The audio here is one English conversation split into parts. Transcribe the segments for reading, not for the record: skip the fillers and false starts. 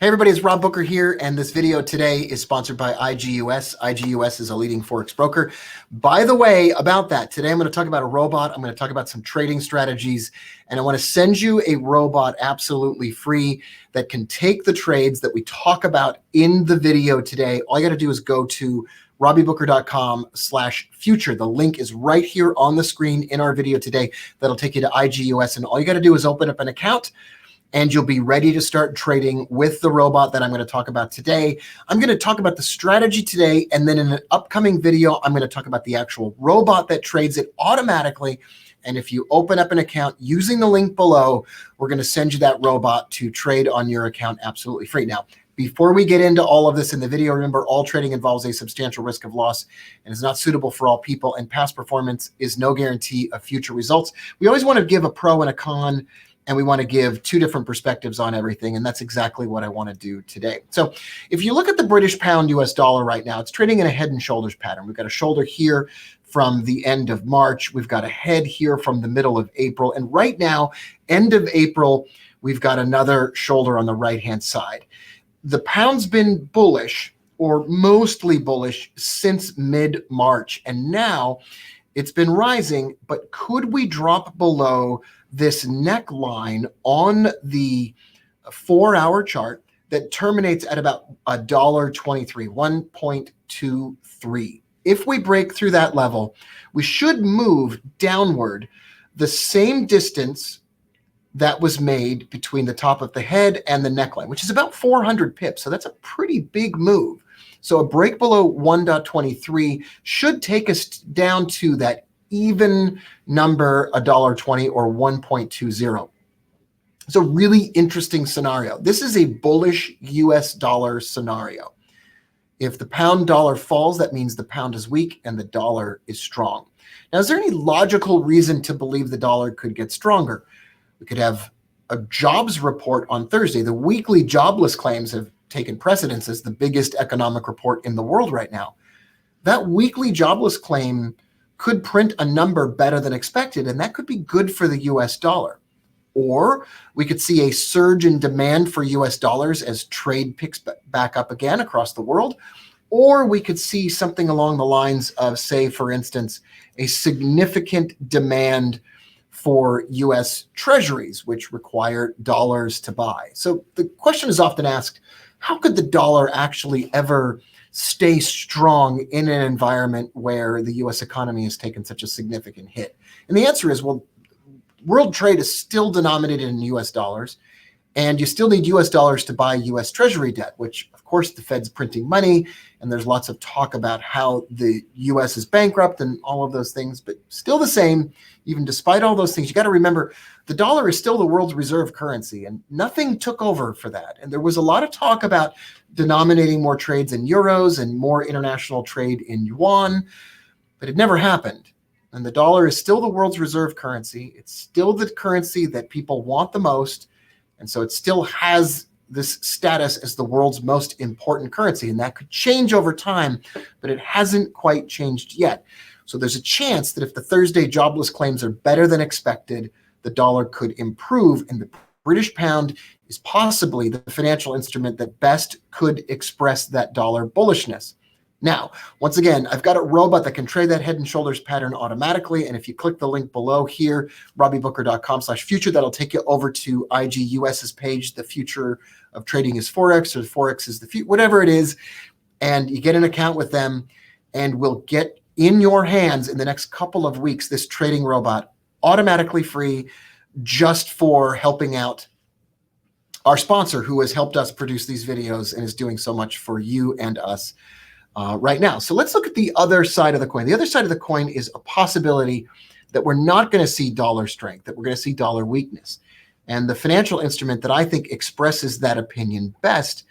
Hey everybody, it's Rob Booker here, and this video today is sponsored by IGUS. IGUS is a leading Forex broker. By the way, about that, today I'm going to talk about a robot, I'm going to talk about some trading strategies, and I want to send you a robot absolutely free that can take the trades that we talk about in the video today. All you got to do is go to robbiebooker.com/future. The link is right here on the screen in our video today. That'll take you to IGUS, and all you got to do is open up an account, and you'll be ready to start trading with the robot that I'm going to talk about today. I'm going to talk about the strategy today, and then in an upcoming video, I'm going to talk about the actual robot that trades it automatically. And if you open up an account using the link below, we're going to send you that robot to trade on your account absolutely free. Now, before we get into all of this in the video, remember all trading involves a substantial risk of loss and is not suitable for all people, and past performance is no guarantee of future results. We always want to give a pro and a con, and we want to give two different perspectives on everything, and that's exactly what I want to do today. So if you look at the British pound US dollar right now, it's trading in a head and shoulders pattern. We've got a shoulder here from the end of March. We've got a head here from the middle of April. And right now, end of April, we've got another shoulder on the right-hand side. The pound's been bullish, or mostly bullish, since mid-March. And now it's been rising, but could we drop below this neckline on the 4-hour chart that terminates at about $1.23, 1.23. If we break through that level, we should move downward the same distance that was made between the top of the head and the neckline, which is about 400 pips. So that's a pretty big move. So a break below 1.23 should take us down to that even number, $1.20 or 1.20. It's a really interesting scenario. This is a bullish US dollar scenario. If the pound dollar falls, that means the pound is weak and the dollar is strong. Now, is there any logical reason to believe the dollar could get stronger? We could have a jobs report on Thursday. The weekly jobless claims have taken precedence as the biggest economic report in the world right now. That weekly jobless claim could print a number better than expected, and that could be good for the US dollar. Or we could see a surge in demand for US dollars as trade picks back up again across the world. Or we could see something along the lines of, say, for instance, a significant demand for US treasuries, which require dollars to buy. So the question is often asked, how could the dollar actually ever stay strong in an environment where the US economy has taken such a significant hit? And the answer is, well, world trade is still denominated in US dollars, and you still need US dollars to buy US Treasury debt, which of course the Fed's printing money, and there's lots of talk about how the US is bankrupt and all of those things, but still the same, even despite all those things, you got to remember the dollar is still the world's reserve currency, and nothing took over for that. And there was a lot of talk about denominating more trades in euros and more international trade in yuan, but it never happened. And the dollar is still the world's reserve currency. It's still the currency that people want the most. And so it still has this status as the world's most important currency. And that could change over time, but it hasn't quite changed yet. So there's a chance that if the Thursday jobless claims are better than expected, the dollar could improve, and the British pound is possibly the financial instrument that best could express that dollar bullishness. Now, once again, I've got a robot that can trade that head and shoulders pattern automatically. And if you click the link below here, robbiebooker.com/future, that'll take you over to IGUS's page, The Future of Trading is Forex, or Forex is the future, whatever it is. And you get an account with them, and we'll get in your hands in the next couple of weeks this trading robot automatically free, just for helping out our sponsor who has helped us produce these videos and is doing so much for you and us right now. So let's look at the other side of the coin. The other side of the coin is a possibility that we're not going to see dollar strength, that we're going to see dollar weakness. And the financial instrument that I think expresses that opinion best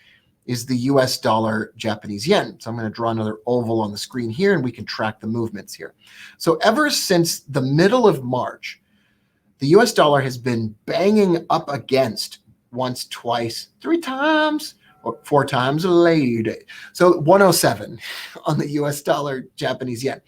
is the US dollar Japanese yen. So I'm going to draw another oval on the screen here, and we can track the movements here. So ever since the middle of March, the US dollar has been banging up against once, twice, 3 times, or 4 times a lady. So 107 on the US dollar Japanese yen.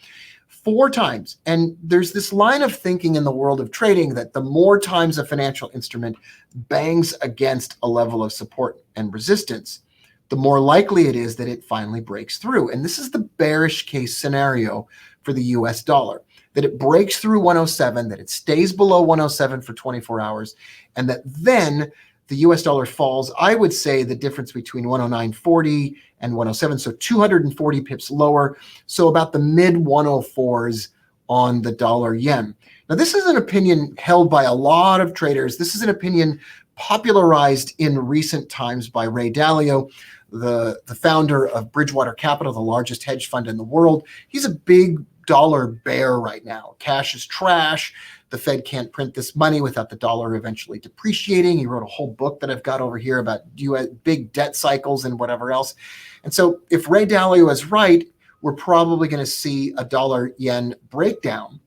4 times. And there's this line of thinking in the world of trading that the more times a financial instrument bangs against a level of support and resistance, the more likely it is that it finally breaks through. And this is the bearish case scenario for the US dollar, that it breaks through 107, that it stays below 107 for 24 hours, and that then the US dollar falls, I would say the difference between 109.40 and 107, so 240 pips lower, so about the mid 104s on the dollar yen. Now, this is an opinion held by a lot of traders. This is an opinion popularized in recent times by Ray Dalio, the founder of Bridgewater Capital, the largest hedge fund in the world. He's a big dollar bear right now. Cash is trash. The Fed can't print this money without the dollar eventually depreciating. He wrote a whole book that I've got over here about US big debt cycles and whatever else. And so if Ray Dalio is right, we're probably going to see a dollar yen breakdown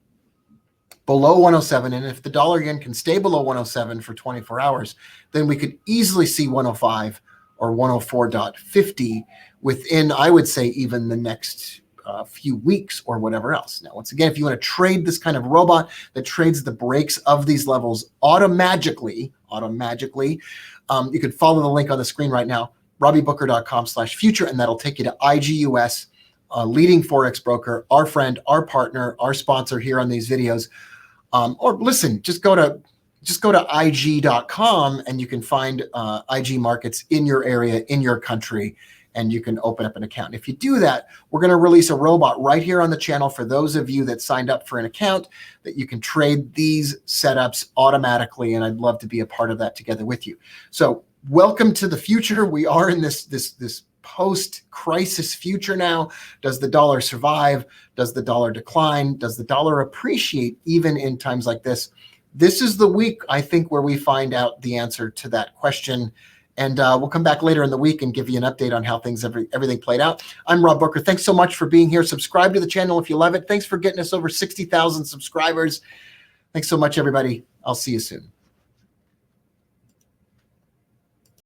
below 107. And if the dollar yen can stay below 107 for 24 hours, then we could easily see 105 or 104.50 within, I would say, even the next few weeks or whatever else. Now, once again, if you want to trade this kind of robot that trades the breaks of these levels automatically, you could follow the link on the screen right now, robbiebooker.com/future, and that'll take you to IGUS, leading Forex broker, our friend, our partner, our sponsor here on these videos. Or listen, just go to IG.com and you can find IG markets in your area, in your country, and you can open up an account. If you do that, we're going to release a robot right here on the channel for those of you that signed up for an account that you can trade these setups automatically, and I'd love to be a part of that together with you. So welcome to the future. We are in this post-crisis future now. Does the dollar survive? Does the dollar decline? Does the dollar appreciate even in times like this? This is the week, I think, where we find out the answer to that question. And we'll come back later in the week and give you an update on how everything played out. I'm Rob Booker. Thanks so much for being here. Subscribe to the channel if you love it. Thanks for getting us over 60,000 subscribers. Thanks so much, everybody. I'll see you soon.